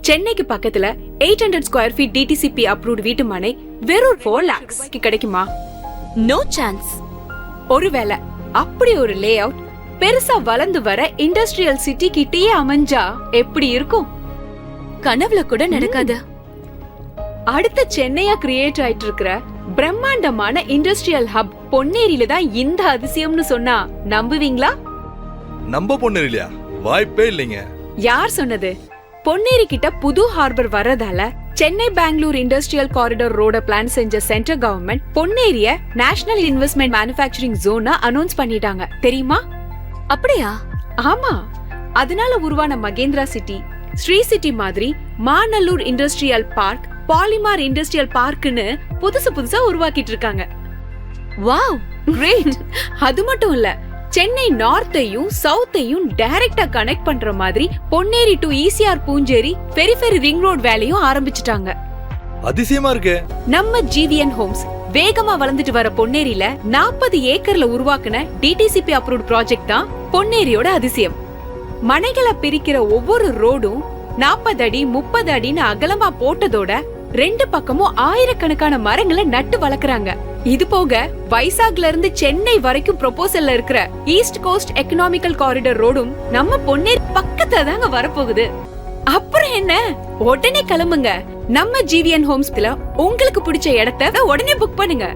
சென்னைக்கு பக்கத்துல 800 square feet DTCP approved வீட்டு மனை வெறும் 4 lakhs கிடைக்குமா? No chance. ஒருவேளை அப்படி ஒரு லே அவுட் பெருசா வளர்ந்து வர இண்டஸ்ட்ரியல் சிட்டி கிட்டயே அமைஞ்சா எப்படி இருக்கும்? கனவுல கூட நடக்காது. அடுத்த சென்னையா கிரியேட் ஆயிட்டு இருக்கிற பிரம்மாண்டமான இண்டஸ்ட்ரியல் ஹப் பொன்னேரியில தான் இந்த அதிசயம்னு சொன்னா நம்புவீங்களா? நம்ப பொன்னேரியா? வாய்ப்பே இல்லைங்க. யார் சொன்னது? பொன்னேரி கிட்ட புது ஹார்பர் வர்றதால சென்னை பெங்களூர் இண்டஸ்ட்ரியல் காரிடார் ரோட பிளான் செஞ்ச சென்ட்ரல் கவர்மெண்ட் பொன்னேரிய நேஷனல் இன்வெஸ்ட்மெண்ட் மேனுஃபேக்சரிங் ஜோனா அனௌன்ஸ் பண்ணிட்டாங்க, தெரியுமா? அப்படியா? ஆமா, அதனால உருவான மகேந்திரா சிட்டி, ஸ்ரீ சிட்டி மாதிரி மாநல்லூர் இண்டஸ்ட்ரியல் பார்க், பாலிமார் இண்டஸ்ட்ரியல் பார்க்னு புதுசா உருவாக்கிட்டு இருக்காங்க. Wow, great. அது மட்டும் இல்ல, சென்னை நார்த்தையும் சவுத்தையும் டைரக்டா கனெக்ட் பண்ற மாதிரி Ponneri to ECR Poonjeri periphery ring road வேலையும் ஆரம்பிச்சிட்டாங்க. அதிசயமா இருக்கு. நம்ம ஜிவிஎன் ஹோம்ஸ் வேகமா வளர்ந்துட்டு வர பொன்னேரியில 40 ஏக்கர்ல உருவாக்குன டிடிசிபி அப்ரூவ்ட் ப்ராஜெக்ட் தான் பொன்னேரியோட அதிசயம். மனைகளை பிரிக்கிற ஒவ்வொரு ரோடும் 40 அடி 30 அடின்னு அகலமா போட்டதோட 2 பக்கமும் ஆயிரக்கணக்கான மரங்களை நட்டு வளர்க்கறாங்க. இது போக வைசாக்ல இருந்து சென்னை வரைக்கும் ப்ரொபோசல்ல இருக்கிற ஈஸ்ட் கோஸ்ட் எக்கனாமிக்கல் காரிடார் ரோடும் நம்ம பொன்னேரி பக்கத்துல தாங்க வரப்போகுது. அப்புறம் என்ன, உடனே கிளம்புங்க. நம்ம ஜிவிஎன் ஹோம்ஸ்ல உங்களுக்கு பிடிச்ச இடத்தை உடனே புக் பண்ணுங்க.